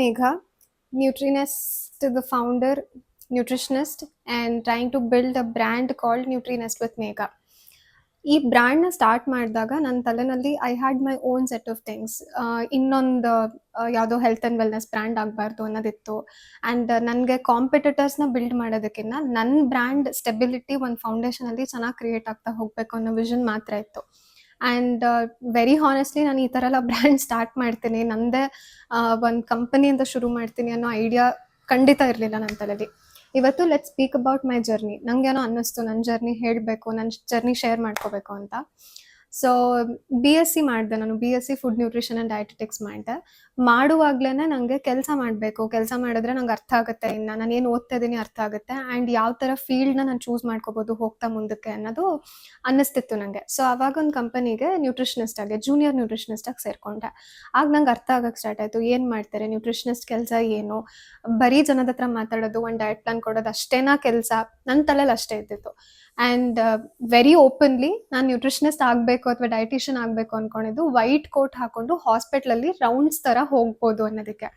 Megha, Nutrinest, the founder, nutritionist, and trying to build a brand called Nutrinest with Megha. ಈ ಬ್ರ್ಯಾಂಡ್ನ start ಮಾಡಿದಾಗ ನನ್ನ ತಲೆನಲ್ಲಿ I had my own set of things. ಇನ್ನೊಂದು ಯಾವುದೋ health and wellness brand ಆಗಬಾರ್ದು ಅನ್ನೋದಿತ್ತು. And ನನಗೆ ಕಾಂಪಿಟೇಟರ್ಸ್ನ build ಮಾಡೋದಕ್ಕಿಂತ ನನ್ನ ಬ್ರ್ಯಾಂಡ್ ಸ್ಟೆಬಿಲಿಟಿ ಒಂದು ಫೌಂಡೇಶನಲ್ಲಿ ಚೆನ್ನಾಗಿ ಕ್ರಿಯೇಟ್ ಆಗ್ತಾ ಹೋಗಬೇಕು ಅನ್ನೋ ವಿಷನ್ ಮಾತ್ರ ಇತ್ತು. ಆ್ಯಂಡ್ ವೆರಿ ಹಾನೆಸ್ಟ್ಲಿ ನಾನು ಈ ಥರ ಎಲ್ಲ ಬ್ರ್ಯಾಂಡ್ ಸ್ಟಾರ್ಟ್ ಮಾಡ್ತೀನಿ, ನನ್ನದೇ ಒಂದು ಕಂಪನಿ ಅಂತ ಶುರು ಮಾಡ್ತೀನಿ ಅನ್ನೋ ಐಡಿಯಾ ಖಂಡಿತ ಇರಲಿಲ್ಲ ನನ್ನ ತಲೆಯಲ್ಲಿ. ಇವತ್ತು let speak about my journey. ನನಗೇನೋ ಅನ್ನಿಸ್ತು ನನ್ನ ಜರ್ನಿ ಹೇಳಬೇಕು, ನನ್ನ ಜರ್ನಿ ಶೇರ್ ಮಾಡ್ಕೋಬೇಕು ಅಂತ. ಸೊ BSc ಮಾಡಿದೆ ನಾನು. BSc food nutrition and dietetics ಮಾಡಿದೆ. ಮಾಡುವಾಗಲೇ ನನಗೆ ಕೆಲಸ ಮಾಡಬೇಕು, ಕೆಲಸ ಮಾಡಿದ್ರೆ ನಂಗೆ ಅರ್ಥ ಆಗುತ್ತೆ, ಇನ್ನು ನಾನು ಏನು ಓದ್ತಾ ಇದ್ದೀನಿ ಅರ್ಥ ಆಗುತ್ತೆ, ಆ್ಯಂಡ್ ಯಾವ ಥರ ಫೀಲ್ಡ್ನ ನಾನು ಚೂಸ್ ಮಾಡ್ಕೋಬೋದು ಹೋಗ್ತಾ ಮುಂದಕ್ಕೆ ಅನ್ನೋದು ಅನ್ನಿಸ್ತಿತ್ತು ನನಗೆ. ಸೊ ಆವಾಗ ಒಂದು ಕಂಪನಿಗೆ ನ್ಯೂಟ್ರಿಷನಿಸ್ಟಾಗಿ, ಜೂನಿಯರ್ ನ್ಯೂಟ್ರಿಷನಿಸ್ಟಾಗಿ ಸೇರಿಕೊಂಡೆ. ಆಗ ನಂಗೆ ಅರ್ಥ ಆಗೋಕ್ಕೆ ಸ್ಟಾರ್ಟ್ ಆಯಿತು, ಏನು ಮಾಡ್ತಾರೆ ನ್ಯೂಟ್ರಿಷನಿಸ್ಟ್ ಕೆಲಸ ಏನು, ಬರೀ ಜನದ ಹತ್ರ ಮಾತಾಡೋದು, ಒಂದು ಡಯಟ್ ಪ್ಲಾನ್ ಕೊಡೋದು ಅಷ್ಟೇನಾ ಕೆಲಸ, ನನ್ನ ತಲೆಯಲ್ಲಿ ಅಷ್ಟೇ ಇದ್ದಿತ್ತು. ಆ್ಯಂಡ್ ವೆರಿ ಓಪನ್ಲಿ ನಾನು ನ್ಯೂಟ್ರಿಷನಿಸ್ಟ್ ಆಗಬೇಕು ಅಥವಾ ಡಯಟಿಷಿಯನ್ ಆಗಬೇಕು ಅಂದ್ಕೊಂಡಿದ್ದು ವೈಟ್ ಕೋಟ್ ಹಾಕೊಂಡು ಹಾಸ್ಪಿಟ್ಲಲ್ಲಿ ರೌಂಡ್ಸ್ ಥರ ಹೋಗ್ಬೋದು ಅನ್ನೋದಕ್ಕೆ.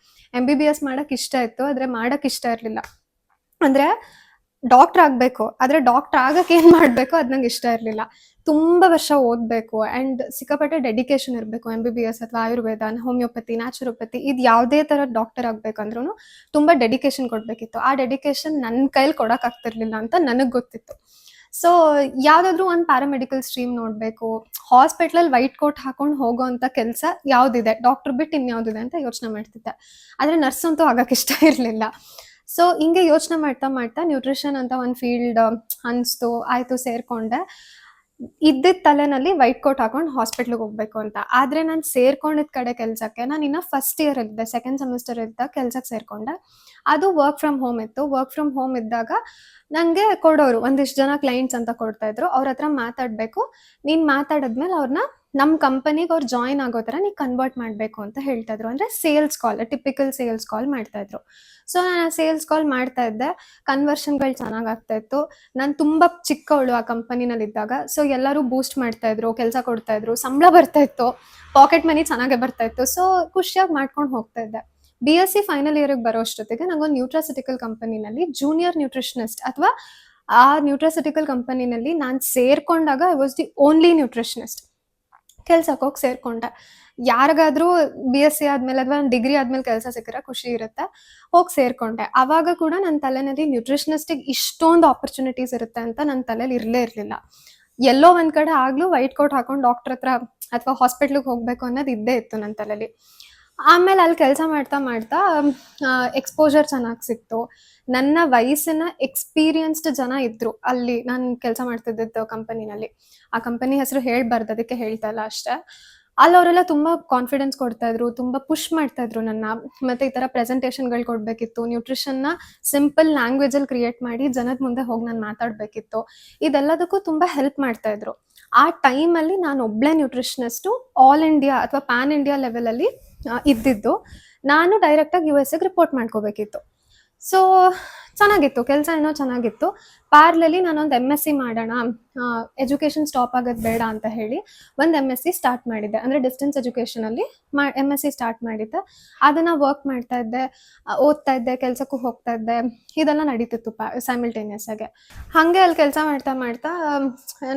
MBBS ಮಾಡೋಕ್ಕೆ ಇಷ್ಟ ಇತ್ತು, ಆದರೆ ಮಾಡೋಕ್ಕೆ ಇಷ್ಟ ಇರಲಿಲ್ಲ. ಅಂದರೆ ಡಾಕ್ಟ್ರ್ ಆಗಬೇಕು, ಆದರೆ ಡಾಕ್ಟ್ರ್ ಆಗೋಕ್ಕೆ ಏನು ಮಾಡಬೇಕು ಅದು ನಂಗೆ ಇಷ್ಟ ಇರಲಿಲ್ಲ. ತುಂಬ ವರ್ಷ ಓದಬೇಕು ಆ್ಯಂಡ್ ಸಿಕ್ಕಾಪಟ್ಟೆ ಡೆಡಿಕೇಶನ್ ಇರಬೇಕು. MBBS ಅಥವಾ ಆಯುರ್ವೇದ, ಹೋಮಿಯೋಪತಿ, ನ್ಯಾಚುರೋಪತಿ, ಇದು ಯಾವುದೇ ಥರ ಡಾಕ್ಟರ್ ಆಗಬೇಕಂದ್ರೂ ತುಂಬ ಡೆಡಿಕೇಶನ್ ಕೊಡಬೇಕಿತ್ತು. ಆ ಡೆಡಿಕೇಶನ್ ನನ್ನ ಕೈಲಿ ಕೊಡೋಕ್ಕಾಗ್ತಿರ್ಲಿಲ್ಲ ಅಂತ ನನಗೆ ಗೊತ್ತಿತ್ತು. ಸೊ ಯಾವುದಾದ್ರೂ ಒಂದು ಪ್ಯಾರಾಮೆಡಿಕಲ್ ಸ್ಟ್ರೀಮ್ ನೋಡಬೇಕು, ಹಾಸ್ಪಿಟ್ಲಲ್ಲಿ ವೈಟ್ ಕೋಟ್ ಹಾಕೊಂಡು ಹೋಗೋ ಅಂಥ ಕೆಲಸ ಯಾವುದಿದೆ, ಡಾಕ್ಟ್ರ್ ಬಿಟ್ಟು ಇನ್ಯಾವುದಿದೆ ಅಂತ ಯೋಚನೆ ಮಾಡ್ತಿದ್ದೆ. ಆದರೆ ನರ್ಸ್ ಅಂತೂ ಆಗೋಕ್ಕೆ ಇಷ್ಟ ಇರಲಿಲ್ಲ. ಸೊ ಹಿಂಗೆ ಯೋಚನೆ ಮಾಡ್ತಾ ಮಾಡ್ತಾ ನ್ಯೂಟ್ರಿಷನ್ ಅಂತ ಒಂದು ಫೀಲ್ಡ್ ಅನಿಸ್ತು, ಆಯಿತು ಸೇರಿಕೊಂಡೆ. ಇದ್ದಿದ್ದ ತಲೆನಲ್ಲಿ ವೈಟ್ ಕೋಟ್ ಹಾಕೊಂಡು ಹಾಸ್ಪಿಟ್ಲಿಗೆ ಹೋಗಬೇಕು ಅಂತ. ಆದರೆ ನಾನು ಸೇರ್ಕೊಂಡಿದ್ದ ಕಡೆ ಕೆಲಸಕ್ಕೆ ನಾನು ಇನ್ನೂ ಫಸ್ಟ್ ಇಯರ್ ಇದ್ದೆ, ಸೆಕೆಂಡ್ ಸೆಮಿಸ್ಟರ್ ಇದ್ದಾಗ ಕೆಲಸಕ್ಕೆ ಸೇರಿಕೊಂಡೆ. ಅದು ವರ್ಕ್ ಫ್ರಮ್ ಹೋಮ್ ಇತ್ತು. ವರ್ಕ್ ಫ್ರಮ್ ಹೋಮ್ ಇದ್ದಾಗ ನನಗೆ ಕೊಡೋರು ಒಂದಿಷ್ಟು ಜನ ಕ್ಲೈಂಟ್ಸ್ ಅಂತ ಕೊಡ್ತಾಯಿದ್ರು. ಅವ್ರ ಹತ್ರ ಮಾತಾಡಬೇಕು, ನೀನು ಮಾತಾಡಿದ್ಮೇಲೆ ಅವ್ರನ್ನ ನಮ್ಮ ಕಂಪನಿಗೆ ಅವ್ರು ಜಾಯಿನ್ ಆಗೋ ಥರ ನೀವು ಕನ್ವರ್ಟ್ ಮಾಡಬೇಕು ಅಂತ ಹೇಳ್ತಾಯಿದ್ರು. ಅಂದರೆ ಸೇಲ್ಸ್ ಕಾಲ್, ಟಿಪಿಕಲ್ ಸೇಲ್ಸ್ ಕಾಲ್ ಮಾಡ್ತಾಯಿದ್ರು. ಸೊ ನಾನು ಸೇಲ್ಸ್ ಕಾಲ್ ಮಾಡ್ತಾಯಿದ್ದೆ, ಕನ್ವರ್ಷನ್ಗಳು ಚೆನ್ನಾಗಿ ಆಗ್ತಾಯಿತ್ತು. ನಾನು ತುಂಬ ಚಿಕ್ಕವಳು ಆ ಕಂಪನಿನಲ್ಲಿದ್ದಾಗ. ಸೊ ಎಲ್ಲರೂ ಬೂಸ್ಟ್ ಮಾಡ್ತಾಯಿದ್ರು, ಕೆಲಸ ಕೊಡ್ತಾಯಿದ್ರು, ಸಂಬಳ ಬರ್ತಾಯಿತ್ತು, ಪಾಕೆಟ್ ಮನಿ ಚೆನ್ನಾಗೇ ಬರ್ತಾಯಿತ್ತು. ಸೊ ಖುಷಿಯಾಗಿ ಮಾಡ್ಕೊಂಡು ಹೋಗ್ತಾಯಿದ್ದೆ. BSc ಫೈನಲ್ ಇಯರಿಗೆ ಬರೋ ಅಷ್ಟೊತ್ತಿಗೆ ನಂಗೊಂದು ನ್ಯೂಟ್ರಾಸಿಟಿಕಲ್ ಕಂಪನಿನಲ್ಲಿ ಜೂನಿಯರ್ ನ್ಯೂಟ್ರಿಷನಿಸ್ಟ್ ಅಥವಾ ಆ ನ್ಯೂಟ್ರಾಸಿಟಿಕಲ್ ಕಂಪನಿನಲ್ಲಿ ನಾನು ಸೇರ್ಕೊಂಡಾಗ I was the only nutritionist. ಕೆಲ್ಸಕ್ಕೆ ಹೋಗಿ ಸೇರಿಕೊಂಡೆ. ಯಾರಿಗಾದ್ರೂ BSc ಆದಮೇಲೆ ಅಥವಾ ಡಿಗ್ರಿ ಆದಮೇಲೆ ಕೆಲಸ ಸಿಕ್ಕರೆ ಖುಷಿ ಇರುತ್ತೆ, ಹೋಗಿ ಸೇರಿಕೊಂಡೆ. ಆವಾಗ ಕೂಡ ನನ್ನ ತಲೆಯಲ್ಲಿ ನ್ಯೂಟ್ರಿಷನಿಸ್ಟಿಗೆ ಇಷ್ಟೊಂದು ಆಪರ್ಚುನಿಟೀಸ್ ಇರುತ್ತೆ ಅಂತ ನನ್ನ ತಲೆಯಲ್ಲಿ ಇರಲಿಲ್ಲ. ಎಲ್ಲೋ ಒಂದು ಕಡೆ ಆಗಲೂ ವೈಟ್ ಕೋಟ್ ಹಾಕೊಂಡು ಡಾಕ್ಟ್ರ್ ಹತ್ರ ಅಥವಾ ಹಾಸ್ಪಿಟ್ಲಿಗೆ ಹೋಗಬೇಕು ಅನ್ನೋದು ಇದ್ದೇ ಇತ್ತು ನನ್ನ ತಲೆಯಲ್ಲಿ. ಆಮೇಲೆ ಅಲ್ಲಿ ಕೆಲಸ ಮಾಡ್ತಾ ಮಾಡ್ತಾ ಎಕ್ಸ್ಪೋಜರ್ ಚೆನ್ನಾಗಿ ಸಿಕ್ತು. ನನ್ನ ವಯಸ್ಸಿನ ಎಕ್ಸ್ಪೀರಿಯನ್ಸ್ಡ್ ಜನ ಇದ್ದರು ಅಲ್ಲಿ ನಾನು ಕೆಲಸ ಮಾಡ್ತಿದ್ದಿದ್ದು ಕಂಪನಿನಲ್ಲಿ. ಆ ಕಂಪನಿ ಹೆಸರು ಹೇಳ್ಬಾರ್ದು, ಅದಕ್ಕೆ ಹೇಳ್ತಾ ಇಲ್ಲ ಅಷ್ಟೇ. ಅಲ್ಲಿ ಅವರೆಲ್ಲ ತುಂಬ ಕಾನ್ಫಿಡೆನ್ಸ್ ಕೊಡ್ತಾಯಿದ್ರು, ತುಂಬ ಪುಷ್ ಮಾಡ್ತಾಯಿದ್ರು ನನ್ನ. ಮತ್ತು ಈ ಥರ ಪ್ರೆಸೆಂಟೇಷನ್ಗಳು ಕೊಡಬೇಕಿತ್ತು, ನ್ಯೂಟ್ರಿಷನ್ನ ಸಿಂಪಲ್ ಲ್ಯಾಂಗ್ವೇಜಲ್ಲಿ ಕ್ರಿಯೇಟ್ ಮಾಡಿ ಜನದ ಮುಂದೆ ಹೋಗಿ ನಾನು ಮಾತಾಡಬೇಕಿತ್ತು. ಇದೆಲ್ಲದಕ್ಕೂ ತುಂಬ ಹೆಲ್ಪ್ ಮಾಡ್ತಾಯಿದ್ರು. ಆ ಟೈಮಲ್ಲಿ ನಾನು ಒಬ್ಬಳೇ ನ್ಯೂಟ್ರಿಷನಿಸ್ಟು ಆಲ್ ಇಂಡಿಯಾ ಅಥವಾ ಪ್ಯಾನ್ ಇಂಡಿಯಾ ಲೆವೆಲಲ್ಲಿ ಇದ್ದಿದ್ದು. ನಾನು ಡೈರೆಕ್ಟಾಗಿ USಗೆ ರಿಪೋರ್ಟ್ ಮಾಡ್ಕೋಬೇಕಿತ್ತು. ಸೊ ಚೆನ್ನಾಗಿತ್ತು, ಕೆಲಸ ಏನೋ ಚೆನ್ನಾಗಿತ್ತು. ಪ್ಯಾರ್ಲಲ್ಲಿ ನಾನೊಂದು MSc ಮಾಡೋಣ, ಎಜುಕೇಷನ್ ಸ್ಟಾಪ್ ಆಗೋದು ಬೇಡ ಅಂತ ಹೇಳಿ ಒಂದು MSc ಸ್ಟಾರ್ಟ್ ಮಾಡಿದ್ದೆ. ಅಂದರೆ ಡಿಸ್ಟೆನ್ಸ್ ಎಜುಕೇಷನಲ್ಲಿ MSc ಸ್ಟಾರ್ಟ್ ಮಾಡಿದ್ದೆ. ಅದನ್ನು ವರ್ಕ್ ಮಾಡ್ತಾ ಇದ್ದೆ, ಓದ್ತಾ ಇದ್ದೆ, ಕೆಲಸಕ್ಕೂ ಹೋಗ್ತಾ ಇದ್ದೆ. ಇದೆಲ್ಲ ನಡೀತಿತ್ತು ಸೈಮಲ್ಟೇನಿಯಸ್ ಆಗಿ. ಹಾಗೆ ಅಲ್ಲಿ ಕೆಲಸ ಮಾಡ್ತಾ ಮಾಡ್ತಾ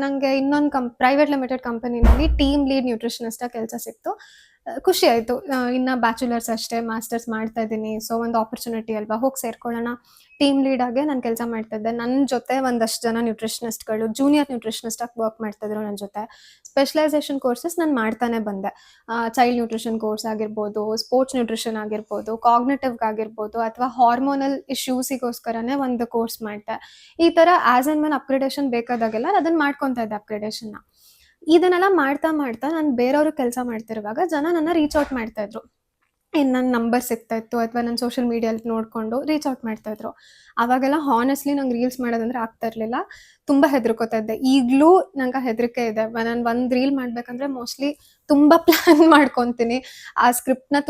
ನನಗೆ ಇನ್ನೊಂದು ಪ್ರೈವೇಟ್ ಲಿಮಿಟೆಡ್ ಕಂಪನಿನಲ್ಲಿ ಟೀಮ್ ಲೀಡ್ ನ್ಯೂಟ್ರಿಷನಿಸ್ಟಾಗಿ ಕೆಲಸ ಸಿಕ್ತು. ಖುಷಿ ಆಯಿತು. ಇನ್ನು ಬ್ಯಾಚುಲರ್ಸ್ ಅಷ್ಟೇ, ಮಾಸ್ಟರ್ಸ್ ಮಾಡ್ತಾ ಇದ್ದೀನಿ. ಸೊ ಒಂದು ಆಪರ್ಚುನಿಟಿ ಅಲ್ವಾ, ಹೋಗಿ ಸೇರ್ಕೊಳ್ಳೋಣ. ಟೀಮ್ ಲೀಡಾಗೆ ನಾನು ಕೆಲಸ ಮಾಡ್ತಾಯಿದ್ದೆ. ನನ್ನ ಜೊತೆ ಒಂದಷ್ಟು ಜನ ನ್ಯೂಟ್ರಿಷನಿಸ್ಟ್ಗಳು ಜೂನಿಯರ್ ನ್ಯೂಟ್ರಿಷನಿಸ್ಟಾಗಿ ವರ್ಕ್ ಮಾಡ್ತಾಯಿದ್ರು ನನ್ನ ಜೊತೆ. ಸ್ಪೆಷಲೈಸೇಷನ್ ಕೋರ್ಸಸ್ ನಾನು ಮಾಡ್ತಾನೆ ಬಂದೆ. ಚೈಲ್ಡ್ ನ್ಯೂಟ್ರಿಷನ್ ಕೋರ್ಸ್ ಆಗಿರ್ಬೋದು, ಸ್ಪೋರ್ಟ್ಸ್ ನ್ಯೂಟ್ರಿಷನ್ ಆಗಿರ್ಬೋದು, ಕಾಗ್ನೇಟಿವ್ಗೆ ಆಗಿರ್ಬೋದು, ಅಥವಾ ಹಾರ್ಮೋನಲ್ ಇಶ್ಯೂಸಿಗೋಸ್ಕರನೇ ಒಂದು ಕೋರ್ಸ್ ಮಾಡಿದೆ. ಈ ಥರ ಆ್ಯಸ್ ಆ್ಯಂಡ್ ವೆನ್ ಅಪ್ಗ್ರೇಡೇಷನ್ ಬೇಕಾದಾಗೆಲ್ಲ ಅದನ್ನು ಮಾಡ್ಕೊತಾ ಇದ್ದೆ ಅಪ್ಗ್ರೇಡೇಷನ್ನ. ಇದನ್ನೆಲ್ಲ ಮಾಡ್ತಾ ಮಾಡ್ತಾ ನಾನು ಬೇರೆಯವ್ರಿಗೆ ಕೆಲಸ ಮಾಡ್ತಿರುವಾಗ ಜನ ನನ್ನ ರೀಚ್ ಔಟ್ ಮಾಡ್ತಾಯಿದ್ರು. ನನ್ನ ನಂಬರ್ ಸಿಗ್ತಾಯಿತ್ತು ಅಥವಾ ನನ್ನ ಸೋಷಿಯಲ್ ಮೀಡಿಯಲ್ಲಿ ನೋಡಿಕೊಂಡು ರೀಚ್ ಔಟ್ ಮಾಡ್ತಾಯಿದ್ರು. ಆವಾಗೆಲ್ಲ ಹಾನೆಸ್ಟ್ಲಿ ನಂಗೆ ರೀಲ್ಸ್ ಮಾಡೋದಂದ್ರೆ ಆಗ್ತಾ ಇರಲಿಲ್ಲ, ತುಂಬ ಹೆದರ್ಕೋತಾ ಇದ್ದೆ. ಈಗಲೂ ನಂಗೆ ಹೆದರಿಕೆ ಇದೆ. ನಾನು ಒಂದು ರೀಲ್ ಮಾಡಬೇಕಂದ್ರೆ ಮೋಸ್ಟ್ಲಿ ತುಂಬ ಪ್ಲ್ಯಾನ್ ಮಾಡ್ಕೊತೀನಿ, ಆ ಸ್ಕ್ರಿಪ್ಟ್ನ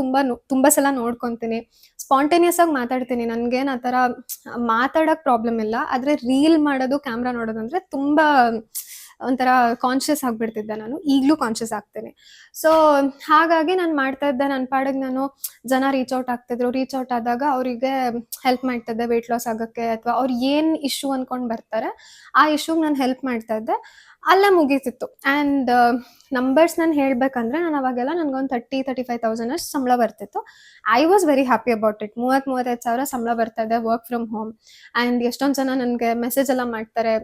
ತುಂಬ ಸಲ ನೋಡ್ಕೊತೀನಿ, ಸ್ಪಾಂಟೇನಿಯಸ್ ಆಗಿ ಮಾತಾಡ್ತೀನಿ. ನನಗೇನು ಆ ಥರ ಮಾತಾಡೋಕ್ಕೆ ಪ್ರಾಬ್ಲಮ್ ಇಲ್ಲ, ಆದರೆ ರೀಲ್ ಮಾಡೋದು, ಕ್ಯಾಮ್ರಾ ನೋಡೋದಂದರೆ ತುಂಬ ಒಂಥರ ಕಾನ್ಷಿಯಸ್ ಆಗಿಬಿಡ್ತಿದ್ದೆ ನಾನು. ಈಗಲೂ ಕಾನ್ಷಿಯಸ್ ಆಗ್ತೀನಿ. ಸೊ ಹಾಗಾಗಿ ನಾನು ಮಾಡ್ತಾ ಇದ್ದೆ ನನ್ನ ಪಾಡಿಗೆ ನಾನು. ಜನ ರೀಚ್ ಔಟ್ ಆಗ್ತಿದ್ರು. ರೀಚ್ ಔಟ್ ಆದಾಗ ಅವರಿಗೆ ಹೆಲ್ಪ್ ಮಾಡ್ತಾ ಇದ್ದೆ ವೆಯ್ಟ್ ಲಾಸ್ ಆಗೋಕ್ಕೆ, ಅಥವಾ ಅವ್ರು ಏನು ಇಶ್ಯೂ ಅಂದ್ಕೊಂಡು ಬರ್ತಾರೆ ಆ ಇಶ್ಯೂಗೆ ನಾನು ಹೆಲ್ಪ್ ಮಾಡ್ತಾ ಇದ್ದೆ. ಅಲ್ಲೇ ಮುಗೀತಿತ್ತು. ಆ್ಯಂಡ್ ನಂಬರ್ಸ್ ನಾನು ಹೇಳಬೇಕಂದ್ರೆ ನಾನು ಅವಾಗೆಲ್ಲ ನನಗೊಂದು 35,000 ಅಷ್ಟು ಸಂಬಳ ಬರ್ತಿತ್ತು. I was very happy about it. 35,000 ಸಂಬಳ ಬರ್ತಾ ಇದೆ, ವರ್ಕ್ ಫ್ರಮ್ ಹೋಮ್. ಆ್ಯಂಡ್ ಎಷ್ಟೊಂದು ಜನ ನನಗೆ ಮೆಸೇಜ್ ಎಲ್ಲ ಮಾಡ್ತಾರೆ,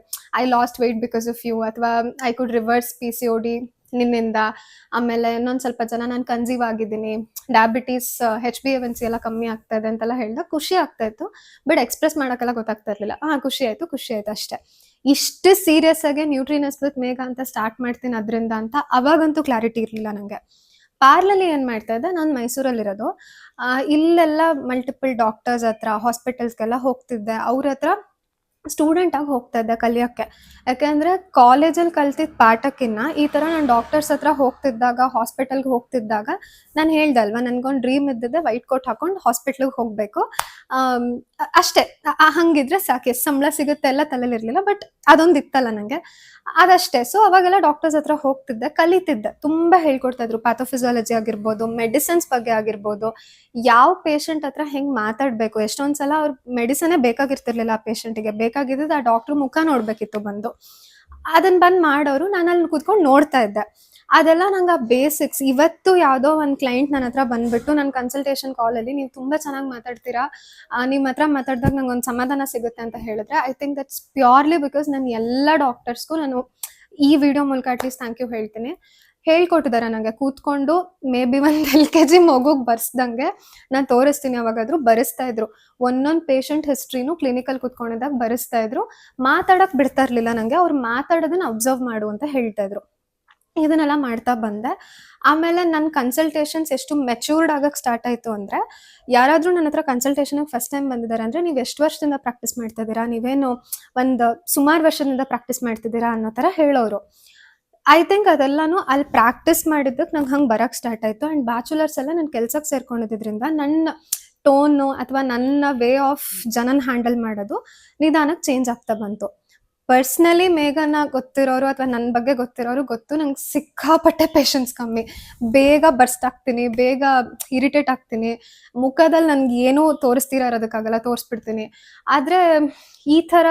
I lost weight because of you, ಅಥವಾ ಐ ಕುಡ್ ರಿವರ್ಸ್ PCOD ನಿನ್ನಿಂದ. ಆಮೇಲೆ ಇನ್ನೊಂದು ಸ್ವಲ್ಪ ಜನ ನಾನು ಕನ್ಸೀವ್ ಆಗಿದ್ದೀನಿ, ಡಯಾಬಿಟೀಸ್, HbA1c ಎಲ್ಲ ಕಮ್ಮಿ ಆಗ್ತಾ ಇದೆ ಅಂತೆಲ್ಲ ಹೇಳಿದಾಗ ಖುಷಿ ಆಗ್ತಾ ಇತ್ತು. ಬಟ್ ಎಕ್ಸ್ಪ್ರೆಸ್ ಮಾಡೋಕ್ಕೆಲ್ಲ ಗೊತ್ತಾಗ್ತಾ ಇರಲಿಲ್ಲ. ಖುಷಿ ಆಯಿತು ಅಷ್ಟೇ. ಇಷ್ಟು ಸೀರಿಯಸ್ ಆಗಿ ನ್ಯೂಟ್ರಿನೆಸ್ ವಿತ್ ಮೇಘ ಅಂತ ಸ್ಟಾರ್ಟ್ ಮಾಡ್ತೀನಿ ಅದರಿಂದ ಅಂತ ಅವಾಗಂತೂ ಕ್ಲಾರಿಟಿ ಇರಲಿಲ್ಲ ನನಗೆ. ಪಾರ್ಲಲ್ಲಿ ಏನು ಮಾಡ್ತಾ ಇದ್ದೆ, ನಾನು ಮೈಸೂರಲ್ಲಿರೋದು. ಇಲ್ಲೆಲ್ಲ ಮಲ್ಟಿಪಲ್ ಡಾಕ್ಟರ್ಸ್ ಹತ್ರ, ಹಾಸ್ಪಿಟಲ್ಸ್ಗೆಲ್ಲ ಹೋಗ್ತಿದ್ದೆ. ಅವ್ರ ಹತ್ರ ಸ್ಟೂಡೆಂಟ್ ಆಗಿ ಹೋಗ್ತಾ ಇದ್ದೆ ಕಲಿಯೋಕ್ಕೆ. ಯಾಕೆಂದರೆ ಕಾಲೇಜಲ್ಲಿ ಕಲ್ತಿದ್ದ ಪಾಠಕ್ಕಿಂತ ಈ ಥರ ನಾನು ಡಾಕ್ಟರ್ಸ್ ಹತ್ರ ಹೋಗ್ತಿದ್ದಾಗ, ಹಾಸ್ಪಿಟಲ್ಗೆ ಹೋಗ್ತಿದ್ದಾಗ ನಾನು ಹೇಳ್ದೆ ಅಲ್ವಾ, ನನಗೊಂದು ಡ್ರೀಮ್ ಇದ್ದಿದ್ದೆ ವೈಟ್ ಕೋಟ್ ಹಾಕೊಂಡು ಹಾಸ್ಪಿಟ್ಲಿಗೆ ಹೋಗಬೇಕು ಅಷ್ಟೇ. ಹಂಗಿದ್ರೆ ಸಾಕು, ಎಷ್ಟು ಸಂಬಳ ಸಿಗುತ್ತೆ ಎಲ್ಲ ತಲೆಲಿರಲಿಲ್ಲ. ಬಟ್ ಅದೊಂದು ಇತ್ತಲ್ಲ ನನಗೆ, ಅದಷ್ಟೇ. ಸೊ ಅವಾಗೆಲ್ಲ ಡಾಕ್ಟರ್ಸ್ ಹತ್ರ ಹೋಗ್ತಿದ್ದೆ, ಕಲಿತಿದ್ದೆ. ತುಂಬ ಹೇಳ್ಕೊಡ್ತಾ ಇದ್ರು. ಪ್ಯಾಥೋಫಿಸಿಯಾಲಜಿ ಆಗಿರ್ಬೋದು, ಮೆಡಿಸಿನ್ಸ್ ಬಗ್ಗೆ ಆಗಿರ್ಬೋದು, ಯಾವ ಪೇಷಂಟ್ ಹತ್ರ ಹೆಂಗೆ ಮಾತಾಡಬೇಕು. ಎಷ್ಟೊಂದು ಸಲ ಅವ್ರ ಮೆಡಿಸನ್ನೇ ಬೇಕಾಗಿರ್ತಿರ್ಲಿಲ್ಲ ಆ ಪೇಷಂಟಿಗೆ. ಬೇಕಾಗಿದ್ದು ಆ ಡಾಕ್ಟ್ರ್ ಮುಖ ನೋಡಬೇಕಿತ್ತು ಬಂದು. ಅದನ್ನು ಬಂದು ಮಾಡೋರು, ನಾನು ಅಲ್ಲಿ ಕೂತ್ಕೊಂಡು ನೋಡ್ತಾ ಇದ್ದೆ. ಅದೆಲ್ಲ ನಂಗೆ ಆ ಬೇಸಿಕ್ಸ್. ಇವತ್ತು ಯಾವುದೋ ಒಂದು ಕ್ಲೈಂಟ್ ನನ್ನ ಹತ್ರ ಬಂದುಬಿಟ್ಟು ನನ್ನ ಕನ್ಸಲ್ಟೇಷನ್ ಕಾಲಲ್ಲಿ, ನೀವು ತುಂಬ ಚೆನ್ನಾಗಿ ಮಾತಾಡ್ತೀರಾ, ನಿಮ್ಮ ಹತ್ರ ಮಾತಾಡಿದಾಗ ನಂಗೆ ಒಂದು ಸಮಾಧಾನ ಸಿಗುತ್ತೆ ಅಂತ ಹೇಳಿದ್ರೆ, I think that's purely because ನಾನು ಎಲ್ಲ ಡಾಕ್ಟರ್ಸ್ಗೂ ನಾನು ಈ ವಿಡಿಯೋ ಮೂಲಕ ಅಟ್ಲೀಸ್ಟ್ ಥ್ಯಾಂಕ್ ಯು ಹೇಳ್ತೀನಿ. ಹೇಳ್ಕೊಟ್ಟಿದ್ದಾರೆ ನನಗೆ ಕೂತ್ಕೊಂಡು. ಮೇ ಬಿ ಒಂದು LKG ಮಗುಗೆ ಬರ್ಸ್ದಂಗೆ ನಾನು ತೋರಿಸ್ತೀನಿ, ಯಾವಾಗಾದರೂ ಬರೆಸ್ತಾ ಇದ್ರು. ಒಂದೊಂದು ಪೇಷಂಟ್ ಹಿಸ್ಟ್ರಿನೂ ಕ್ಲಿನಿಕಲ್ಲಿ ಕೂತ್ಕೊಂಡಿದ್ದಾಗ ಬರೆಸ್ತಾ ಇದ್ರು. ಮಾತಾಡೋಕೆ ಬಿಡ್ತಾ ಇರಲಿಲ್ಲ ನನಗೆ. ಅವ್ರು ಮಾತಾಡೋದನ್ನ ಅಬ್ಸರ್ವ್ ಮಾಡು ಅಂತ ಹೇಳ್ತಾ ಇದ್ರು. ಇದನ್ನೆಲ್ಲ ಮಾಡ್ತಾ ಬಂದೆ. ಆಮೇಲೆ ನನ್ನ ಕನ್ಸಲ್ಟೇಷನ್ಸ್ ಎಷ್ಟು ಮೆಚ್ಯೂರ್ಡ್ ಆಗಕ್ಕೆ ಸ್ಟಾರ್ಟ್ ಆಯಿತು ಅಂದರೆ, ಯಾರಾದರೂ ನನ್ನ ಹತ್ರ ಕನ್ಸಲ್ಟೇಷನ್ಗೆ ಫಸ್ಟ್ ಟೈಮ್ ಬಂದಿದ್ದಾರೆ ಅಂದರೆ, ನೀವು ಎಷ್ಟು ವರ್ಷದಿಂದ ಪ್ರಾಕ್ಟೀಸ್ ಮಾಡ್ತಾ ಇದ್ದೀರಾ, ನೀವೇನು ಒಂದು ಸುಮಾರು ವರ್ಷದಿಂದ ಪ್ರಾಕ್ಟೀಸ್ ಮಾಡ್ತಿದ್ದೀರಾ ಅನ್ನೋ ಥರ ಹೇಳೋರು. ಐ ಥಿಂಕ್ ಅದೆಲ್ಲನೂ ಅಲ್ಲಿ ಪ್ರಾಕ್ಟೀಸ್ ಮಾಡಿದ್ದಕ್ಕೆ ನಂಗೆ ಹಂಗೆ ಬರೋಕ್ಕೆ ಸ್ಟಾರ್ಟ್ ಆಯಿತು. ಆ್ಯಂಡ್ ಬ್ಯಾಚುಲರ್ಸ್ ಎಲ್ಲ ನಾನು ಕೆಲ್ಸಕ್ಕೆ ಸೇರ್ಕೊಂಡಿದ್ದರಿಂದ ನನ್ನ ಟೋನು ಅಥವಾ ನನ್ನ ವೇ ಆಫ್ ಜನನ ಹ್ಯಾಂಡಲ್ ಮಾಡೋದು ನಿಧಾನಕ್ಕೆ ಚೇಂಜ್ ಆಗ್ತಾ ಬಂತು. ಪರ್ಸ್ನಲಿ ಮೇಘನ ಗೊತ್ತಿರೋರು ಅಥವಾ ನನ್ನ ಬಗ್ಗೆ ಗೊತ್ತಿರೋರು ಗೊತ್ತು, ನಂಗೆ ಸಿಕ್ಕಾಪಟ್ಟೆ ಪೇಷನ್ಸ್ ಕಮ್ಮಿ. ಬೇಗ ಬರ್ಸ್ಟ್ ಆಗ್ತೀನಿ, ಬೇಗ ಇರಿಟೇಟ್ ಆಗ್ತೀನಿ. ಮುಖದಲ್ಲಿ ನನಗೆ ಏನೂ ತೋರಿಸ್ತಿರೋದಕ್ಕಾಗಲ್ಲ, ತೋರಿಸ್ಬಿಡ್ತೀನಿ. ಆದರೆ ಈ ಥರ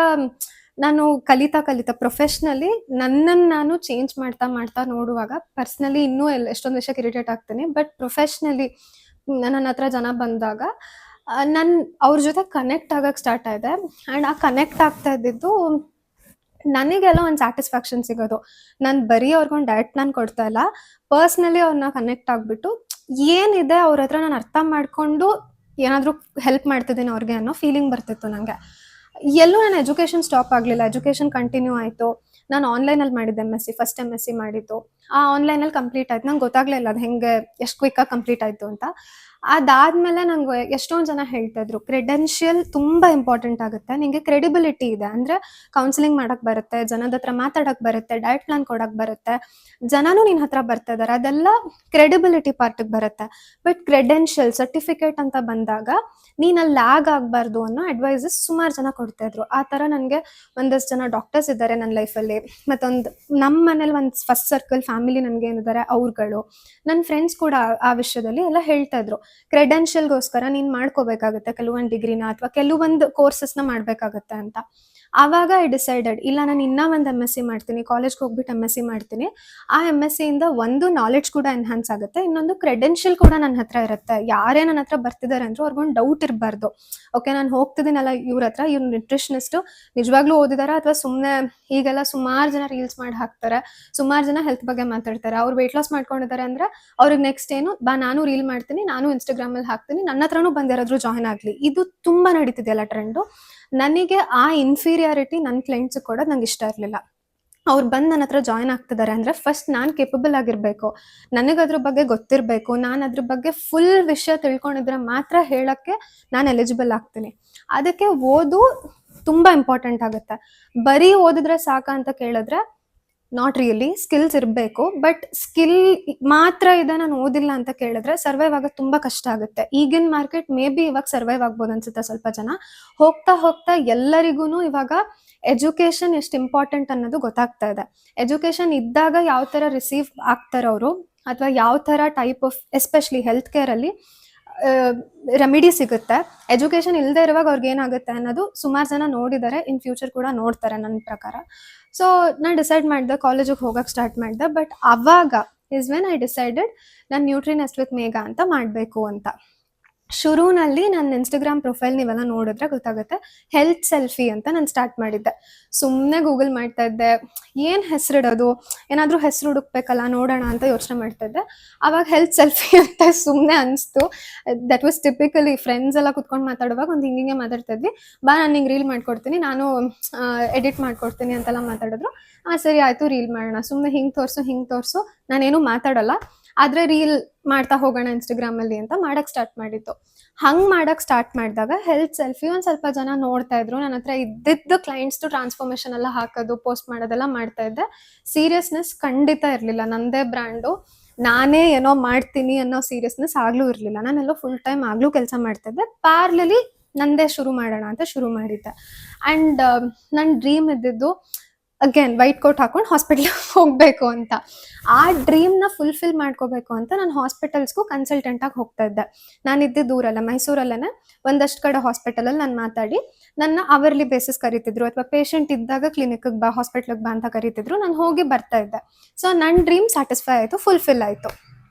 ನಾನು ಕಲಿತಾ ಪ್ರೊಫೆಷ್ನಲಿ ನನ್ನನ್ನು ನಾನು ಚೇಂಜ್ ಮಾಡ್ತಾ ನೋಡುವಾಗ, ಪರ್ಸ್ನಲಿ ಇನ್ನೂ ಎಷ್ಟೊಂದು ವಿಷಯಕ್ಕೆ ಇರಿಟೇಟ್ ಆಗ್ತೀನಿ. ಬಟ್ ಪ್ರೊಫೆಷ್ನಲಿ ನನ್ನ ಹತ್ರ ಜನ ಬಂದಾಗ ನಾನು ಅವ್ರ ಜೊತೆ ಕನೆಕ್ಟ್ ಆಗಕ್ಕೆ ಸ್ಟಾರ್ಟ್ ಆಗಿದೆ. ಆ್ಯಂಡ್ ಆ ಕನೆಕ್ಟ್ ಆಗ್ತಾ ಇದ್ದಿದ್ದು ನನಗೆಲ್ಲ ಒಂದು ಸ್ಯಾಟಿಸ್ಫ್ಯಾಕ್ಷನ್ ಸಿಗೋದು. ನಾನು ಬರೀ ಅವ್ರಿಗೊಂದು ಡಯಟ್ ಪ್ಲಾನ್ ಕೊಡ್ತಾ ಇಲ್ಲ, ಪರ್ಸ್ನಲಿ ಅವ್ರನ್ನ ಕನೆಕ್ಟ್ ಆಗಿಬಿಟ್ಟು ಏನಿದೆ ಅವ್ರ ಹತ್ರ ನಾನು ಅರ್ಥ ಮಾಡಿಕೊಂಡು ಏನಾದರೂ ಹೆಲ್ಪ್ ಮಾಡ್ತಿದ್ದೀನಿ ಅವ್ರಿಗೆ ಅನ್ನೋ ಫೀಲಿಂಗ್ ಬರ್ತಿತ್ತು ನನಗೆ. ಎಲ್ಲೂ ನನ್ನ ಎಜುಕೇಷನ್ ಸ್ಟಾಪ್ ಆಗಲಿಲ್ಲ, ಎಜುಕೇಷನ್ ಕಂಟಿನ್ಯೂ ಆಯಿತು. ನಾನು ಆನ್ಲೈನಲ್ಲಿ ಮಾಡಿದ್ದೆ MSc, ಫಸ್ಟ್ MSc ಮಾಡಿದ್ದು. ಆ ಆನ್ಲೈನಲ್ಲಿ ಕಂಪ್ಲೀಟ್ ಆಯ್ತು. ನಂಗೆ ಗೊತ್ತಾಗಲೇ ಇಲ್ಲ ಅದು ಹೆಂಗೆ ಎಷ್ಟು ಕ್ವಿಕ್ಕಾಗಿ ಕಂಪ್ಲೀಟ್ ಆಯಿತು ಅಂತ. ಅದಾದಮೇಲೆ ನಂಗೆ ಎಷ್ಟೊಂದು ಜನ ಹೇಳ್ತಾಯಿದ್ರು, ಕ್ರೆಡೆನ್ಷಿಯಲ್ ತುಂಬ ಇಂಪಾರ್ಟೆಂಟ್ ಆಗುತ್ತೆ. ನಿಮಗೆ ಕ್ರೆಡಿಬಿಲಿಟಿ ಇದೆ ಅಂದರೆ ಕೌನ್ಸಿಲಿಂಗ್ ಮಾಡೋಕ್ಕೆ ಬರುತ್ತೆ, ಜನದ ಹತ್ರ ಮಾತಾಡೋಕ್ಕೆ ಬರುತ್ತೆ, ಡಯಟ್ ಪ್ಲಾನ್ ಕೊಡೋಕ್ಕೆ ಬರುತ್ತೆ, ಜನನೂ ನಿನ್ನ ಹತ್ರ ಬರ್ತಾ ಇದ್ದಾರೆ, ಅದೆಲ್ಲ ಕ್ರೆಡಿಬಿಲಿಟಿ ಪಾರ್ಟಿಗೆ ಬರುತ್ತೆ. ಬಟ್ ಕ್ರೆಡೆನ್ಷಿಯಲ್ ಸರ್ಟಿಫಿಕೇಟ್ ಅಂತ ಬಂದಾಗ ನೀನು ಅಲ್ಲಿ ಲ್ಯಾಗ್ ಆಗಬಾರ್ದು ಅನ್ನೋ ಅಡ್ವೈಸಸ್ ಸುಮಾರು ಜನ ಕೊಡ್ತಾಯಿದ್ರು. ಆ ಥರ ನನಗೆ ಒಂದಷ್ಟು ಜನ ಡಾಕ್ಟರ್ಸ್ ಇದ್ದಾರೆ ನನ್ನ ಲೈಫಲ್ಲಿ. ಮತ್ತೊಂದು ನಮ್ಮ ಮನೇಲಿ ಒಂದು ಫಸ್ಟ್ ಸರ್ಕಲ್ ಫ್ಯಾಮಿಲಿ ನನಗೆ ಏನಿದ್ದಾರೆ ಅವ್ರುಗಳು, ನನ್ನ ಫ್ರೆಂಡ್ಸ್ ಕೂಡ ಆ ವಿಷಯದಲ್ಲಿ ಎಲ್ಲ ಹೇಳ್ತಾಯಿದ್ರು. ಕ್ರೆಡೆನ್ಷಿಯಲ್ಗೋಸ್ಕರ ನೀನು ಮಾಡ್ಕೋಬೇಕಾಗುತ್ತೆ ಕೆಲವೊಂದು ಡಿಗ್ರಿನ ಅಥವಾ ಕೆಲವೊಂದು ಕೋರ್ಸಸ್ನ ಮಾಡಬೇಕಾಗತ್ತೆ ಅಂತ. ಆವಾಗ ಐ ಡಿಸೈಡೆಡ್, ಇಲ್ಲ ನಾನು ಇನ್ನೂ ಒಂದು MSc ಮಾಡ್ತೀನಿ, ಕಾಲೇಜ್ಗೆ ಹೋಗ್ಬಿಟ್ಟು MSc ಮಾಡ್ತೀನಿ. ಆ MScಯಿಂದ ಒಂದು ನಾಲೆಡ್ಜ್ ಕೂಡ ಎನ್ಹಾನ್ಸ್ ಆಗುತ್ತೆ, ಇನ್ನೊಂದು ಕ್ರೆಡೆನ್ಷಿಯಲ್ ಕೂಡ ನನ್ನ ಹತ್ರ ಇರುತ್ತೆ. ಯಾರೇ ನನ್ನ ಹತ್ರ ಬರ್ತಿದ್ದಾರೆ ಅಂದರೂ ಅವ್ರಿಗೊಂದು ಡೌಟ್ ಇರಬಾರ್ದು. ಓಕೆ, ನಾನು ಹೋಗ್ತಿದ್ದೀನಲ್ಲ ಇವ್ರ ಹತ್ರ, ಇವ್ರು ನ್ಯೂಟ್ರಿಷನಿಸ್ಟು ನಿಜವಾಗ್ಲೂ ಓದಿದಾರಾ ಅಥವಾ ಸುಮ್ಮನೆ ಈಗೆಲ್ಲ ಸುಮಾರು ಜನ ರೀಲ್ಸ್ ಮಾಡಿ ಹಾಕ್ತಾರೆ, ಸುಮಾರು ಜನ ಹೆಲ್ತ್ ಬಗ್ಗೆ ಮಾತಾಡ್ತಾರೆ. ಅವ್ರು ವೆಯ್ಟ್ ಲಾಸ್ ಮಾಡ್ಕೊಂಡಿದ್ದಾರೆ ಅಂದರೆ ಅವ್ರಿಗೆ ನೆಕ್ಸ್ಟ್ ಏನು, ನಾನು ರೀಲ್ ಮಾಡ್ತೀನಿ, ನಾನು ಇನ್ಸ್ಟಾಗ್ರಾಮಲ್ಲಿ ಹಾಕ್ತೀನಿ, ನನ್ನ ಹತ್ರನೂ ಬಂದಿರೋದ್ರು ಜಾಯ್ನ್ ಆಗಲಿ. ಇದು ತುಂಬ ನಡೀತಿದೆಯಲ್ಲ ಟ್ರೆಂಡು. ನನಗೆ ಆ ಇನ್ಫೀರಿಯಾರಿಟಿ ನನ್ನ ಕ್ಲೈಂಟ್ಸಿಗೆ ಕೊಡೋದು ನಂಗೆ ಇಷ್ಟ ಇರಲಿಲ್ಲ. ಅವ್ರು ಬಂದು ನನ್ನ ಹತ್ರ ಜಾಯ್ನ್ ಆಗ್ತಿದ್ದಾರೆ ಅಂದರೆ ಫಸ್ಟ್ ನಾನು ಕೇಪಬಲ್ ಆಗಿರಬೇಕು, ನನಗೆ ಅದ್ರ ಬಗ್ಗೆ ಗೊತ್ತಿರಬೇಕು, ನಾನು ಅದ್ರ ಬಗ್ಗೆ ಫುಲ್ ವಿಷಯ ತಿಳ್ಕೊಂಡಿದ್ರೆ ಮಾತ್ರ ಹೇಳೋಕ್ಕೆ ನಾನು ಎಲಿಜಿಬಲ್ ಆಗ್ತೀನಿ. ಅದಕ್ಕೆ ಓದು ತುಂಬ ಇಂಪಾರ್ಟೆಂಟ್ ಆಗುತ್ತೆ. ಬರೀ ಓದಿದ್ರೆ ಸಾಕ ಅಂತ ಕೇಳಿದ್ರೆ ನಾಟ್ ರಿಯಲಿ. ಸ್ಕಿಲ್ಸ್ ಇರಬೇಕು, ಬಟ್ ಸ್ಕಿಲ್ ಮಾತ್ರ ಇದೆ ನಾನು ಓದಿಲ್ಲ ಅಂತ ಕೇಳಿದ್ರೆ ಸರ್ವೈವ್ ಆಗೋದು ತುಂಬ ಕಷ್ಟ ಆಗುತ್ತೆ. ಈಗಿನ ಮಾರ್ಕೆಟ್ ಮೇ ಬಿ ಇವಾಗ ಸರ್ವೈವ್ ಆಗ್ಬೋದು ಅನ್ಸುತ್ತೆ ಸ್ವಲ್ಪ ಜನ. ಹೋಗ್ತಾ ಹೋಗ್ತಾ ಎಲ್ಲರಿಗೂ ಇವಾಗ ಎಜುಕೇಷನ್ ಎಷ್ಟು ಇಂಪಾರ್ಟೆಂಟ್ ಅನ್ನೋದು ಗೊತ್ತಾಗ್ತಾ ಇದೆ. ಎಜುಕೇಷನ್ ಇದ್ದಾಗ ಯಾವ ಥರ ರಿಸೀವ್ ಆಗ್ತಾರೆ ಅವರು, ಅಥವಾ ಯಾವ ಥರ ಟೈಪ್ ಆಫ್ ಎಸ್ಪೆಷಲಿ ಹೆಲ್ತ್ ಕೇರಲ್ಲಿ ರೆಮಿಡಿ ಸಿಗುತ್ತೆ. ಎಜುಕೇಷನ್ ಇಲ್ಲದೆ ಇರುವಾಗ ಅವ್ರಿಗೆ ಏನಾಗುತ್ತೆ ಅನ್ನೋದು ಸುಮಾರು ಜನ ನೋಡಿದ್ದಾರೆ, ಇನ್ ಫ್ಯೂಚರ್ ಕೂಡ ನೋಡ್ತಾರೆ ನನ್ನ ಪ್ರಕಾರ. ಸೊ ನಾನು ಡಿಸೈಡ್ ಮಾಡಿದೆ, ಕಾಲೇಜಿಗೆ ಹೋಗಕ್ಕೆ ಸ್ಟಾರ್ಟ್ ಮಾಡಿದೆ. ಬಟ್ ಅವಾಗ ಇಸ್ ವೆನ್ ಐ ಡಿಸೈಡೆಡ್ ನಾನು ನ್ಯೂಟ್ರಿನೆಸ್ಟ್ ವಿತ್ ಮೇಘಾ ಅಂತ ಮಾಡಬೇಕು ಅಂತ. ಶುರುನಲ್ಲಿ ನನ್ನ ಇನ್ಸ್ಟಾಗ್ರಾಮ್ ಪ್ರೊಫೈಲ್ ನೀವೆಲ್ಲ ನೋಡಿದ್ರೆ ಗೊತ್ತಾಗುತ್ತೆ, ಹೆಲ್ತ್ ಸೆಲ್ಫಿ ಅಂತ ನಾನು ಸ್ಟಾರ್ಟ್ ಮಾಡಿದ್ದೆ. ಸುಮ್ಮನೆ ಗೂಗಲ್ ಮಾಡ್ತಾ ಇದ್ದೆ, ಏನು ಹೆಸರಿಡೋದು, ಏನಾದರೂ ಹೆಸರು ಹುಡುಕ್ಬೇಕಲ್ಲ ನೋಡೋಣ ಅಂತ ಯೋಚನೆ ಮಾಡ್ತಾ ಇದ್ದೆ. ಆವಾಗ ಹೆಲ್ತ್ ಸೆಲ್ಫಿ ಅಂತ ಸುಮ್ಮನೆ ಅನಿಸ್ತು. ದಟ್ ವಾಸ್ ಟಿಪಿಕಲಿ ಫ್ರೆಂಡ್ಸ್ ಎಲ್ಲ ಕುತ್ಕೊಂಡು ಮಾತಾಡುವಾಗ ಒಂದು ಹಿಂಗೆ ಮಾತಾಡ್ತಾ ಇದ್ವಿ, ಬಾ ನಾನು ನಿಂಗೆ ರೀಲ್ ಮಾಡ್ಕೊಡ್ತೀನಿ, ನಾನು ಎಡಿಟ್ ಮಾಡ್ಕೊಡ್ತೀನಿ ಅಂತೆಲ್ಲ ಮಾತಾಡಿದ್ರು. ಸರಿ ಆಯಿತು, ರೀಲ್ ಮಾಡೋಣ, ಸುಮ್ಮನೆ ಹಿಂಗೆ ತೋರಿಸು, ನಾನೇನು ಮಾತಾಡಲ್ಲ, ಆದರೆ ರೀಲ್ ಮಾಡ್ತಾ ಹೋಗೋಣ ಇನ್ಸ್ಟಾಗ್ರಾಮಲ್ಲಿ ಅಂತ ಮಾಡಕ್ಕೆ ಸ್ಟಾರ್ಟ್ ಮಾಡಿತ್ತು. ಹಂಗೆ ಮಾಡಕ್ಕೆ ಸ್ಟಾರ್ಟ್ ಮಾಡಿದಾಗ ಹೆಲ್ತ್ ಸೆಲ್ಫಿ ಒಂದು ಸ್ವಲ್ಪ ಜನ ನೋಡ್ತಾ ಇದ್ರು. ನನ್ನ ಹತ್ರ ಇದ್ದಿದ್ದು ಕ್ಲೈಂಟ್ಸ್ದು ಟ್ರಾನ್ಸ್ಫಾರ್ಮೇಷನ್ ಎಲ್ಲ ಹಾಕೋದು, ಪೋಸ್ಟ್ ಮಾಡೋದೆಲ್ಲ ಮಾಡ್ತಾ ಇದ್ದೆ. ಸೀರಿಯಸ್ನೆಸ್ ಖಂಡಿತ ಇರಲಿಲ್ಲ. ನನ್ನದೇ ಬ್ರ್ಯಾಂಡು, ನಾನೇ ಏನೋ ಮಾಡ್ತೀನಿ ಅನ್ನೋ ಸೀರಿಯಸ್ನೆಸ್ ಆಗಲೂ ಇರಲಿಲ್ಲ. ನಾನೆಲ್ಲೋ ಫುಲ್ ಟೈಮ್ ಆಗಲೂ ಕೆಲಸ ಮಾಡ್ತಾ ಇದ್ದೆ. ಪ್ಯಾರ್ಲಲಿ ನಂದೇ ಶುರು ಮಾಡೋಣ ಅಂತ ಶುರು ಮಾಡಿದ್ದೆ. ಆ್ಯಂಡ್ ನನ್ನ ಡ್ರೀಮ್ ಇದ್ದಿದ್ದು ಅಗೇನ್ ವೈಟ್ ಕೋಟ್ ಹಾಕೊಂಡು ಹಾಸ್ಪಿಟ್ಲಿಗೆ ಹೋಗಬೇಕು ಅಂತ. ಆ ಡ್ರೀಮ್ನ ಫುಲ್ಫಿಲ್ ಮಾಡ್ಕೋಬೇಕು ಅಂತ ನಾನು ಹಾಸ್ಪಿಟಲ್ಸ್ಗೂ ಕನ್ಸಲ್ಟೆಂಟಾಗಿ ಹೋಗ್ತಾ ಇದ್ದೆ. ನಾನು ಇದ್ದಿದ್ದು ಊರಲ್ಲ, ಮೈಸೂರಲ್ಲೇ ಒಂದಷ್ಟು ಕಡೆ ಹಾಸ್ಪಿಟಲಲ್ಲಿ ನಾನು ಮಾತಾಡಿ ನನ್ನ ಅವರ್ಲಿ ಬೇಸಿಸ್ ಕರಿತಿದ್ರು, ಅಥವಾ ಪೇಷಂಟ್ ಇದ್ದಾಗ ಕ್ಲಿನಿಕ್ಗೆ ಬಾ, ಹಾಸ್ಪಿಟ್ಲಿಗೆ ಬಾ ಅಂತ ಕರಿತಿದ್ರು. ನಾನು ಹೋಗಿ ಬರ್ತಾ ಇದ್ದೆ. ಸೊ ನನ್ನ ಡ್ರೀಮ್ ಸ್ಯಾಟಿಸ್ಫೈ ಆಯಿತು, ಫುಲ್ಫಿಲ್ ಆಯಿತು.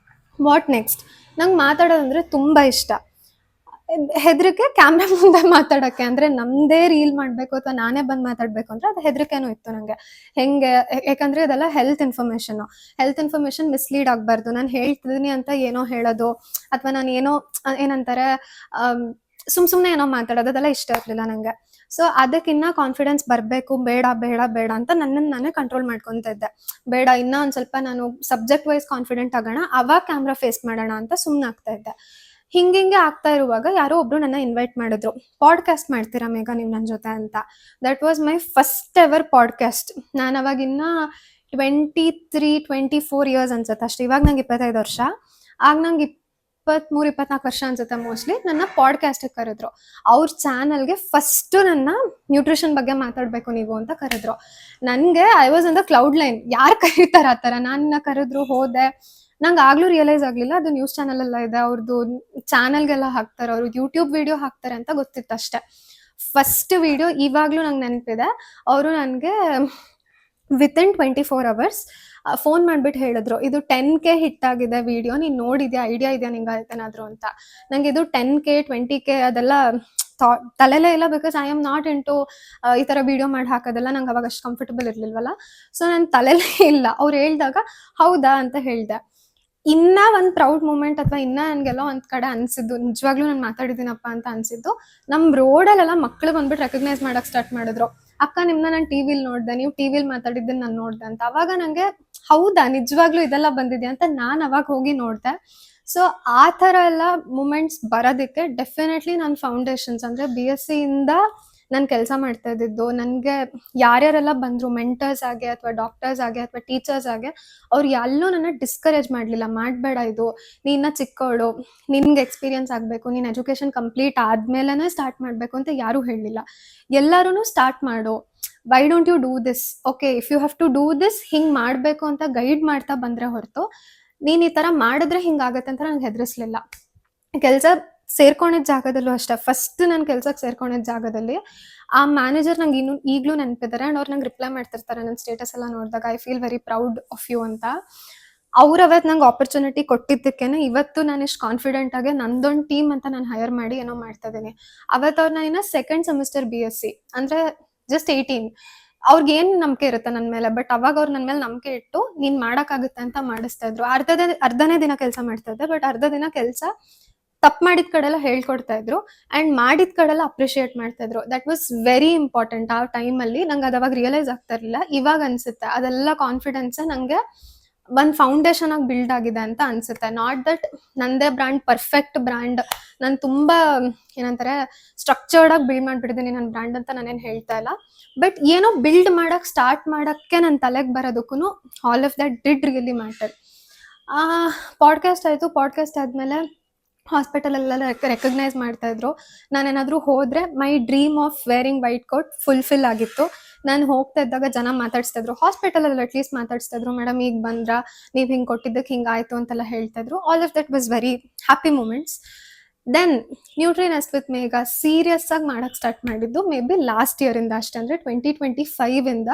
What next? ನಂಗೆ ಮಾತಾಡೋದಂದರೆ ತುಂಬ ಇಷ್ಟ. ಹೆದರಿಕೆ ಕ್ಯಾಮ್ರಾ ಮುಂದೆ ಮಾತಾಡೋಕ್ಕೆ, ಅಂದರೆ ನಮ್ಮದೇ ರೀಲ್ ಮಾಡಬೇಕು ಅಥವಾ ನಾನೇ ಬಂದು ಮಾತಾಡಬೇಕು ಅಂದರೆ ಅದು ಹೆದರಿಕೆನೂ ಇತ್ತು ನನಗೆ. ಹೆಂಗೆ, ಯಾಕಂದರೆ ಇದೆಲ್ಲ ಹೆಲ್ತ್ ಇನ್ಫಾರ್ಮೇಷನ್ ಮಿಸ್ಲೀಡ್ ಆಗಬಾರ್ದು. ನಾನು ಹೇಳ್ತಿದ್ದೀನಿ ಅಂತ ಏನೋ ಹೇಳೋದು, ಅಥವಾ ನಾನು ಏನಂತಾರೆ ಸುಮ್ಮನೆ ಏನೋ ಮಾತಾಡೋದು, ಅದೆಲ್ಲ ಇಷ್ಟ ಇರಲಿಲ್ಲ ನನಗೆ. ಸೊ ಅದಕ್ಕಿನ್ನ ಕಾನ್ಫಿಡೆನ್ಸ್ ಬರಬೇಕು, ಬೇಡ ಅಂತ ನನ್ನನ್ನು ನಾನೇ ಕಂಟ್ರೋಲ್ ಮಾಡ್ಕೊತಾ ಇದ್ದೆ. ಬೇಡ, ಇನ್ನೂ ಒಂದು ಸ್ವಲ್ಪ ನಾನು ಸಬ್ಜೆಕ್ಟ್ ವೈಸ್ ಕಾನ್ಫಿಡೆಂಟ್ ಆಗೋಣ, ಅವಾಗ ಕ್ಯಾಮ್ರಾ ಫೇಸ್ ಮಾಡೋಣ ಅಂತ ಸುಮ್ಮನೆ ಆಗ್ತಾ ಇದ್ದೆ. ಹಿಂಗೆ ಆಗ್ತಾ ಇರುವಾಗ ಯಾರೋ ಒಬ್ರು ನನ್ನ ಇನ್ವೈಟ್ ಮಾಡಿದ್ರು, ಪಾಡ್ಕಾಸ್ಟ್ ಮಾಡ್ತೀರಾ ಮೇಘಾ ನೀವು ನನ್ನ ಜೊತೆ ಅಂತ. That was my first ever podcast. ನಾನು ಅವಾಗಿನ್ನ 23-24 ಇಯರ್ಸ್ ಅನ್ಸುತ್ತೆ ಅಷ್ಟೇ. ಇವಾಗ ನಂಗೆ 25 ವರ್ಷ, ಆಗ ನಂಗೆ 23-24 ವರ್ಷ ಅನ್ಸುತ್ತೆ ಮೋಸ್ಟ್ಲಿ. ನನ್ನ ಪಾಡ್ಕಾಸ್ಟಿಗೆ ಕರೆದ್ರು. ಅವ್ರ ಚಾನಲ್ಗೆ ಫಸ್ಟು ನನ್ನ ನ್ಯೂಟ್ರಿಷನ್ ಬಗ್ಗೆ ಮಾತಾಡಬೇಕು ನೀವು ಅಂತ ಕರೆದ್ರು. ನನಗೆ I was in the cloud line, ಯಾರು ಕರೀತಾರೆ ಆ ಥರ. ನನ್ನ ಕರೆದ್ರು, ಹೋದೆ. ನಂಗೆ ಆಗ್ಲೂ ರಿಯಲೈಸ್ ಆಗಲಿಲ್ಲ ಅದು ನ್ಯೂಸ್ ಚಾನಲ್ ಎಲ್ಲ ಇದೆ, ಅವ್ರದ್ದು ಚಾನಲ್ಗೆಲ್ಲ ಹಾಕ್ತಾರೆ, ಅವರು ಯೂಟ್ಯೂಬ್ ವಿಡಿಯೋ ಹಾಕ್ತಾರೆ ಅಂತ ಗೊತ್ತಿತ್ತು ಅಷ್ಟೇ. ಫಸ್ಟ್ ವಿಡಿಯೋ ಇವಾಗಲೂ ನಂಗೆ ನೆನಪಿದೆ. ಅವರು ನನಗೆ ವಿತಿನ್ 24 hours ಫೋನ್ ಮಾಡಿಬಿಟ್ಟು ಹೇಳಿದ್ರು, ಇದು 10K ಹಿಟ್ ಆಗಿದೆ ವಿಡಿಯೋ, ನೀನು ನೋಡಿದ್ಯಾ, ಐಡಿಯಾ ಇದೆಯಾ ನಿಂಗೆ ಏನಾದರೂ ಅಂತ. ನನಗೆ ಇದು 10K 20K ಅದೆಲ್ಲ ತಲೆಲೇ ಇಲ್ಲ. Because I am naught into ಈ ಥರ ವಿಡಿಯೋ ಮಾಡಿ ಹಾಕೋದೆಲ್ಲ ನಂಗೆ ಅವಾಗ ಅಷ್ಟು ಕಂಫರ್ಟಬಲ್ ಇರಲಿಲ್ವಲ್ಲ. ಸೊ ನನ್ನ ತಲೆಲೇ ಇಲ್ಲ. ಅವ್ರು ಹೇಳಿದಾಗ ಹೌದಾ ಅಂತ ಹೇಳಿದೆ. ಇನ್ನ ಒಂದು ಪ್ರೌಡ್ ಮೂಮೆಂಟ್, ಅಥವಾ ಇನ್ನ ನನಗೆಲ್ಲ ಒಂದು ಕಡೆ ಅನಿಸಿದ್ದು, ನಿಜವಾಗ್ಲೂ ನಾನು ಮಾತಾಡಿದ್ದೀನಪ್ಪ ಅಂತ ಅನಿಸಿದ್ದು, ನಮ್ಮ ರೋಡಲ್ಲೆಲ್ಲ ಮಕ್ಕಳು ಬಂದ್ಬಿಟ್ಟು ರೆಕಗ್ನೈಸ್ ಮಾಡೋಕ್ಕೆ ಸ್ಟಾರ್ಟ್ ಮಾಡಿದ್ರು. ಅಕ್ಕ, ನಿಮ್ಮನ್ನ ನಾನು ಟಿವಿಲಿ ನೋಡಿದೆ, ನೀವು ಟಿವಿಲಿ ಮಾತಾಡಿದ್ದನ್ನು ನಾನು ನೋಡಿದೆ ಅಂತ. ಅವಾಗ ನನಗೆ ಹೌದಾ, ನಿಜವಾಗ್ಲೂ ಇದೆಲ್ಲ ಬಂದಿದೆ ಅಂತ ನಾನು ಅವಾಗ ಹೋಗಿ ನೋಡಿದೆ. ಸೊ ಆ ಥರ ಎಲ್ಲ ಮೂಮೆಂಟ್ಸ್ ಬರೋದಕ್ಕೆ ಡೆಫಿನೆಟ್ಲಿ ನನ್ನ ಫೌಂಡೇಶನ್ಸ್, ಅಂದರೆ BSc ಇಂದ ನಾನು ಕೆಲಸ ಮಾಡ್ತಾ ಇದ್ದಿದ್ದು. ನನಗೆ ಯಾರ್ಯಾರೆಲ್ಲ ಬಂದರು ಮೆಂಟರ್ಸ್ ಆಗಿ, ಅಥವಾ ಡಾಕ್ಟರ್ಸ್ ಆಗಿ, ಅಥವಾ ಟೀಚರ್ಸ್ ಆಗಿ, ಅವ್ರು ಎಲ್ಲೂ ನನ್ನ ಡಿಸ್ಕರೇಜ್ ಮಾಡಲಿಲ್ಲ. ಮಾಡಬೇಡ, ಇದು ನೀನು ಚಿಕ್ಕವಳು, ನಿನ್ಗೆ ಎಕ್ಸ್ಪೀರಿಯನ್ಸ್ ಆಗಬೇಕು, ನೀನು ಎಜುಕೇಷನ್ ಕಂಪ್ಲೀಟ್ ಆದಮೇಲೆ ಸ್ಟಾರ್ಟ್ ಮಾಡಬೇಕು ಅಂತ ಯಾರೂ ಹೇಳಲಿಲ್ಲ. ಎಲ್ಲರೂ ಸ್ಟಾರ್ಟ್ ಮಾಡು, why don't you do this, okay if you have to do this, ಹಿಂಗೆ ಮಾಡಬೇಕು ಅಂತ ಗೈಡ್ ಮಾಡ್ತಾ ಬಂದರೆ ಹೊರತು ನೀನು ಈ ಥರ ಮಾಡಿದ್ರೆ ಹಿಂಗಾಗತ್ತೆ ಅಂತ ನನಗೆ ಹೆದರಿಸ್ಲಿಲ್ಲ. ಕೆಲಸ ಸೇರ್ಕೊಂಡಿದ್ದ ಜಾಗದಲ್ಲೂ ಅಷ್ಟೇ, ಫಸ್ಟ್ ನಾನು ಕೆಲ್ಸಕ್ಕೆ ಸೇರ್ಕೊಂಡಿದ್ದ ಜಾಗದಲ್ಲಿ ಆ ಮ್ಯಾನೇಜರ್ ನಂಗೆ ಈಗಲೂ ನೆನಪಿದ್ದಾರೆ. ಆ್ಯಂಡ್ ಅವ್ರು ನಂಗೆ ರಿಪ್ಲೈ ಮಾಡ್ತಿರ್ತಾರೆ ನನ್ನ ಸ್ಟೇಟಸ್ ಎಲ್ಲ ನೋಡಿದಾಗ, I feel very proud of you ಅಂತ. ಅವ್ರು ಅವತ್ತು ನಂಗೆ ಆಪರ್ಚುನಿಟಿ ಕೊಟ್ಟಿದ್ದಕ್ಕೇನೆ ಇವತ್ತು ನಾನು ಇಷ್ಟು ಕಾನ್ಫಿಡೆಂಟ್ ಆಗಿ ನಂದೊಂದು ಟೀಮ್ ಅಂತ ನಾನು ಹೈರ್ ಮಾಡಿ ಏನೋ ಮಾಡ್ತಾ ಇದ್ದೀನಿ. ಅವತ್ತು ಅವ್ರು ನಾನು ಸೆಕೆಂಡ್ ಸೆಮಿಸ್ಟರ್ BSc, ಅಂದರೆ ಜಸ್ಟ್ 18, ಅವ್ರಿಗೆ ಏನು ನಂಬಿಕೆ ಇರುತ್ತೆ ನನ್ನ ಮೇಲೆ. ಬಟ್ ಅವಾಗ ಅವ್ರು ನನ್ನ ಮೇಲೆ ನಂಬಿಕೆ ಇಟ್ಟು ನೀನು ಮಾಡೋಕ್ಕಾಗುತ್ತೆ ಅಂತ ಮಾಡಿಸ್ತಾ ಇದ್ರು. ಅರ್ಧನೇ ದಿನ ಕೆಲಸ ಮಾಡ್ತಾ ಇದ್ದೆ, ಬಟ್ ಅರ್ಧ ದಿನ ಕೆಲಸ ತಪ್ಪು ಮಾಡಿದ ಕಡೆಲ್ಲ ಹೇಳ್ಕೊಡ್ತಾ ಇದ್ರು, ಆ್ಯಂಡ್ ಮಾಡಿದ ಕಡೆಲ್ಲ ಅಪ್ರಿಷಿಯೇಟ್ ಮಾಡ್ತಾ ಇದ್ರು. ದಟ್ ವಾಸ್ ವೆರಿ ಇಂಪಾರ್ಟೆಂಟ್ ಆ ಟೈಮಲ್ಲಿ. ನಂಗೆ ಅದು ಅವಾಗ ರಿಯಲೈಸ್ ಆಗ್ತಾ ಇರಲಿಲ್ಲ, ಇವಾಗ ಅನಿಸುತ್ತೆ ಅದೆಲ್ಲ ಕಾನ್ಫಿಡೆನ್ಸ್ ನನಗೆ ಒಂದು ಫೌಂಡೇಶನ್ ಆಗಿ ಬಿಲ್ಡ್ ಆಗಿದೆ ಅಂತ ಅನಿಸುತ್ತೆ. ನಾಟ್ ದಟ್ ನಂದೇ ಬ್ರ್ಯಾಂಡ್ ಪರ್ಫೆಕ್ಟ್ ಬ್ರ್ಯಾಂಡ್ ನಾನು ತುಂಬ ಏನಂತಾರೆ ಸ್ಟ್ರಕ್ಚರ್ಡಾಗಿ ಬಿಲ್ಡ್ ಮಾಡಿಬಿಟ್ಟಿದ್ದೀನಿ ನನ್ನ ಬ್ರ್ಯಾಂಡ್ ಅಂತ ನಾನೇನು ಹೇಳ್ತಾ ಇಲ್ಲ. ಬಟ್ ಏನೋ ಬಿಲ್ಡ್ ಮಾಡಕ್ಕೆ ಸ್ಟಾರ್ಟ್ ಮಾಡೋಕ್ಕೆ ನನ್ನ ತಲೆಗೆ ಬರೋದಕ್ಕೂ all of that did really matter. Podcast ಆಯಿತು. ಪಾಡ್ಕಾಸ್ಟ್ ಆದಮೇಲೆ ಹಾಸ್ಪಿಟಲಲ್ಲೆಲ್ಲ ರೆಕಗ್ನೈಸ್ ಮಾಡ್ತಾಯಿದ್ರು. ನಾನೇನಾದರೂ ಹೋದರೆ my dream of wearing white coat fulfil ಆಗಿತ್ತು. ನಾನು ಹೋಗ್ತಾ ಇದ್ದಾಗ ಜನ ಮಾತಾಡ್ಸ್ತಿದ್ರು, ಹಾಸ್ಪಿಟಲಲ್ಲಿ ಅಟ್ಲೀಸ್ಟ್ ಮಾತಾಡ್ಸ್ತಿದ್ರು, ಮೇಡಮ್ ಈಗ ಬಂದ್ರಾ, ನೀವು ಹಿಂಗೆ ಕೊಟ್ಟಿದ್ದಕ್ಕೆ ಹಿಂಗಾಯಿತು ಅಂತೆಲ್ಲ ಹೇಳ್ತಾಯಿದ್ರು. All of that was very happy moments. Then Nutrinest with Megha serious ಆಗಿ ಮಾಡೋಕ್ಕೆ ಸ್ಟಾರ್ಟ್ ಮಾಡಿದ್ದು ಮೇ ಬಿ ಲಾಸ್ಟ್ ಇಯರಿಂದ ಅಷ್ಟೇ, ಅಂದರೆ 2025ಇಂದ